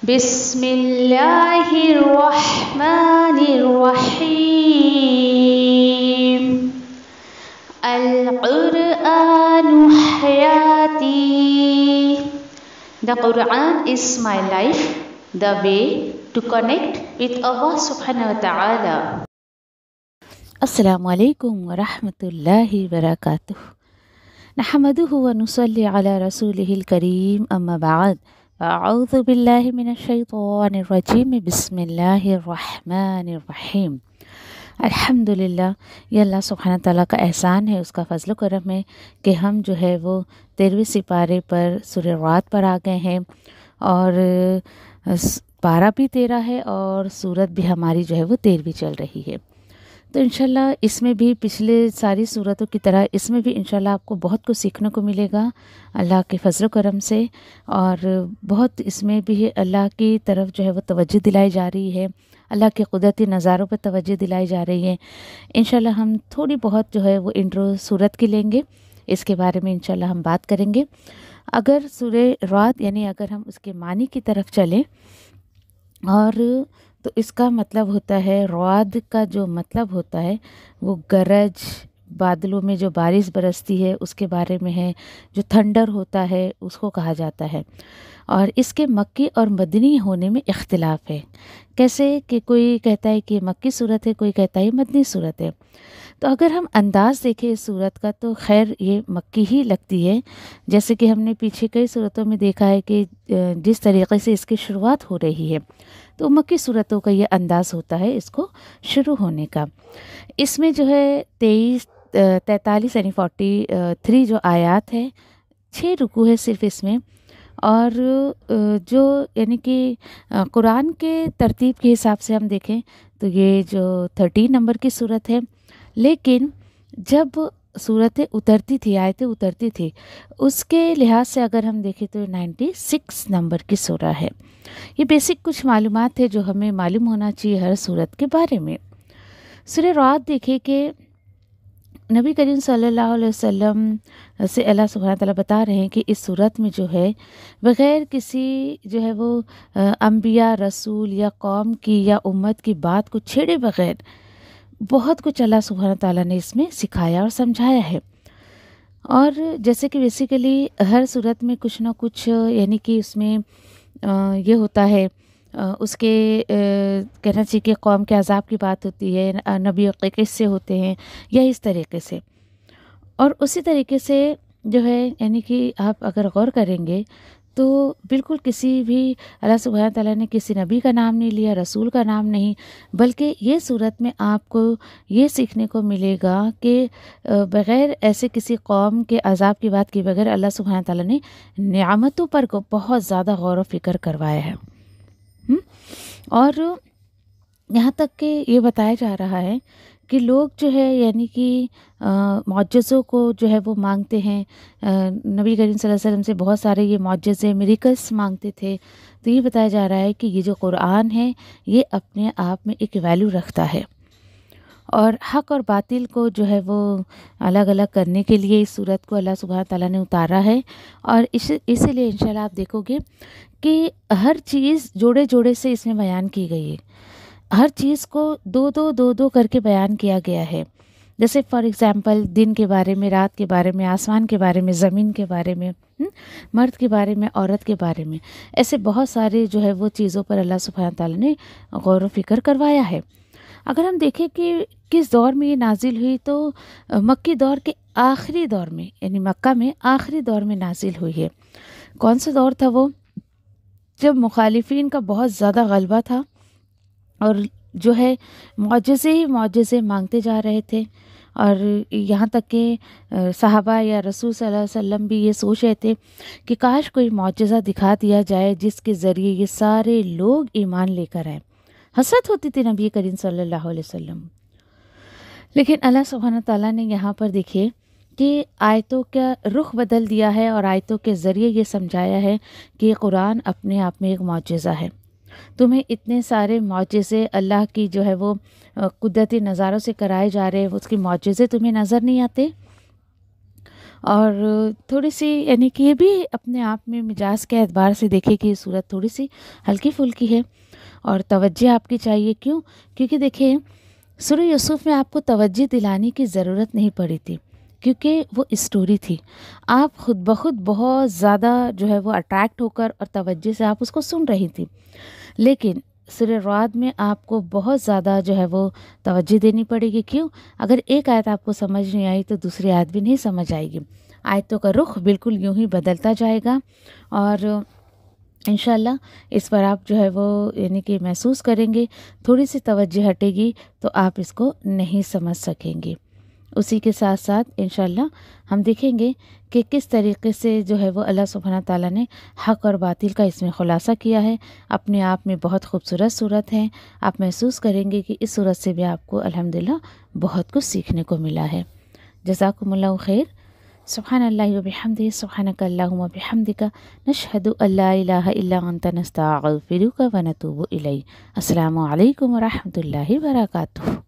بسم اللہ الرحمن الرحیم القرآن حیاتی. The Quran is my life, the way to connect with Allah subhanahu wa ta'ala. السلام علیکم ورحمۃ اللہ وبرکاتہ. نحمدہ ونصلی علی رسولہ الکریم، اما بعد، اعوذ باللہ من الشیطان الرجیم، بسم اللہ الرحمن الرحیم. الحمد للہ، یہ اللہ سبحانہ تعالیٰ کا احسان ہے، اس کا فضل و کرم ہے کہ ہم جو ہے وہ 13ویں سپارے پر سورہ رعد پر آ گئے ہیں، اور پارہ بھی 13 ہے اور سورت بھی ہماری جو ہے وہ 13ویں چل رہی ہے. تو انشاءاللہ اس میں بھی پچھلے ساری صورتوں کی طرح اس میں بھی انشاءاللہ آپ کو بہت کچھ سیکھنے کو ملے گا اللہ کے فضل و کرم سے، اور بہت اس میں بھی اللہ کی طرف جو ہے وہ توجہ دلائی جا رہی ہے، اللہ کے قدرتی نظاروں پر توجہ دلائی جا رہی ہے. انشاءاللہ ہم تھوڑی بہت جو ہے وہ انٹرو صورت کی لیں گے، اس کے بارے میں انشاءاللہ ہم بات کریں گے. اگر سورہ رعد یعنی اگر ہم اس کے معنی کی طرف چلیں، اور تو اس کا مطلب ہوتا ہے، رعد کا جو مطلب ہوتا ہے وہ گرج، بادلوں میں جو بارش برستی ہے اس کے بارے میں ہے، جو تھنڈر ہوتا ہے اس کو کہا جاتا ہے. اور اس کے مکی اور مدنی ہونے میں اختلاف ہے، کیسے کہ کوئی کہتا ہے کہ مکی صورت ہے، کوئی کہتا ہے مدنی صورت ہے. تو اگر ہم انداز دیکھیں اس صورت کا تو خیر یہ مکی ہی لگتی ہے، جیسے کہ ہم نے پیچھے کئی صورتوں میں دیکھا ہے کہ جس طریقے سے اس کی شروعات ہو رہی ہے تو مکی صورتوں کا یہ انداز ہوتا ہے اس کو شروع ہونے کا. اس میں جو ہے 43 یعنی 43 جو آیات ہے، 6 رکوع ہے صرف اس میں، اور جو یعنی کہ قرآن کے ترتیب کے حساب سے ہم دیکھیں تو یہ جو 13 نمبر کی صورت ہے، لیکن جب صورتیں اترتی تھی، آیتیں اترتی تھی، اس کے لحاظ سے اگر ہم دیکھیں تو 96 نمبر کی سورہ ہے. یہ بیسک کچھ معلومات ہے جو ہمیں معلوم ہونا چاہیے ہر صورت کے بارے میں. سورہ رعد دیکھیں کہ نبی کریم صلی اللہ علیہ وسلم سے اللہ سبحانہ تعالیٰ بتا رہے ہیں کہ اس صورت میں جو ہے بغیر کسی جو ہے وہ انبیاء، رسول یا قوم کی یا امت کی بات کو چھیڑے بغیر بہت کچھ اللہ سبحانہ تعالیٰ نے اس میں سکھایا اور سمجھایا ہے. اور جیسے کہ بیسیکلی ہر صورت میں کچھ نہ کچھ یعنی کہ اس میں یہ ہوتا ہے، اس کے کہنا چاہیے کہ قوم کے عذاب کی بات ہوتی ہے، نبیوں کے قصے ہوتے ہیں یا اس طریقے سے. اور اسی طریقے سے جو ہے یعنی کہ آپ اگر غور کریں گے تو بالکل کسی بھی اللہ سبحانہ تعالیٰ نے کسی نبی کا نام نہیں لیا، رسول کا نام نہیں، بلکہ یہ صورت میں آپ کو یہ سیکھنے کو ملے گا کہ بغیر ایسے کسی قوم کے عذاب کی بات کی بغیر اللہ سبحانہ تعالیٰ نے نعمتوں پر کو بہت زیادہ غور و فکر کروایا ہے. اور یہاں تک کہ یہ بتایا جا رہا ہے کہ لوگ جو ہے یعنی کہ معجزوں کو جو ہے وہ مانگتے ہیں. نبی کریم صلی اللہ علیہ وسلم سے بہت سارے یہ معجزے، میریکلس مانگتے تھے. تو یہ بتایا جا رہا ہے کہ یہ جو قرآن ہے یہ اپنے آپ میں ایک ویلیو رکھتا ہے، اور حق اور باطل کو جو ہے وہ الگ الگ کرنے کے لیے اس صورت کو اللہ سبحانہ تعالیٰ نے اتارا ہے. اور اسی لیے انشاءاللہ آپ دیکھو گے کہ ہر چیز جوڑے جوڑے سے اس میں بیان کی گئی ہے، ہر چیز کو دو کر کے بیان کیا گیا ہے. جیسے فار ایگزامپل دن کے بارے میں، رات کے بارے میں، آسمان کے بارے میں، زمین کے بارے میں، مرد کے بارے میں، عورت کے بارے میں، ایسے بہت سارے جو ہے وہ چیزوں پر اللہ سبحانہ تعالیٰ نے غور و فکر کروایا ہے. اگر ہم دیکھیں کہ کس دور میں یہ نازل ہوئی تو مکی دور کے آخری دور میں، یعنی مکہ میں آخری دور میں نازل ہوئی ہے. کون سا دور تھا وہ؟ جب مخالفین کا بہت زیادہ غلبہ تھا اور جو ہے معجزے ہی معجزے مانگتے جا رہے تھے. اور یہاں تک کہ صحابہ یا رسول صلی اللہ علیہ وسلم بھی یہ سوچ رہے تھے کہ کاش کوئی معجزہ دکھا دیا جائے جس کے ذریعے یہ سارے لوگ ایمان لے کر آئیں. حسرت ہوتی تھی نبی کریم صلی اللہ علیہ وسلم. لیکن اللہ سبحانہ تعالیٰ نے یہاں پر دیکھیے کہ آیتوں کا رخ بدل دیا ہے، اور آیتوں کے ذریعے یہ سمجھایا ہے کہ قرآن اپنے آپ میں ایک معجزہ ہے. تمہیں اتنے سارے معجزے اللہ کی جو ہے وہ قدرتی نظاروں سے کرائے جا رہے ہیں، اس کی معجزے تمہیں نظر نہیں آتے؟ اور تھوڑی سی یعنی کہ یہ بھی اپنے آپ میں مزاج کے اعتبار سے دیکھیں کہ یہ صورت تھوڑی سی ہلکی پھلکی ہے اور توجہ آپ کی چاہیے. کیوں؟ کیونکہ دیکھیں سورہ یوسف میں آپ کو توجہ دلانے کی ضرورت نہیں پڑی تھی کیونکہ وہ اسٹوری تھی. آپ خود بخود بہت زیادہ جو ہے وہ اٹریکٹ ہو کر اور توجہ سے آپ اس کو سن رہی تھی. لیکن سورہ رعد میں آپ کو بہت زیادہ جو ہے وہ توجہ دینی پڑے گی. کیوں؟ اگر ایک آیت آپ کو سمجھ نہیں آئی تو دوسری آیت بھی نہیں سمجھ آئے گی. آیتوں کا رخ بالکل یوں ہی بدلتا جائے گا اور انشاءاللہ اس پر آپ جو ہے وہ یعنی کہ محسوس کریں گے. تھوڑی سی توجہ ہٹے گی تو آپ اس کو نہیں سمجھ سکیں گے. اسی کے ساتھ ساتھ انشاءاللہ ہم دیکھیں گے کہ کس طریقے سے جو ہے وہ اللہ سبحانہ تعالیٰ نے حق اور باطل کا اس میں خلاصہ کیا ہے. اپنے آپ میں بہت خوبصورت صورت ہے. آپ محسوس کریں گے کہ اس صورت سے بھی آپ کو الحمدللہ بہت کچھ سیکھنے کو ملا ہے. جزاکم اللہ خیر. سبحان اللہ و بحمدہ سبحانک اللہم و بحمدک نشہد ان لا الہ الا انت نستغفرک و نتوب الیک. السلام علیکم و رحمۃ اللہ وبرکاتہ.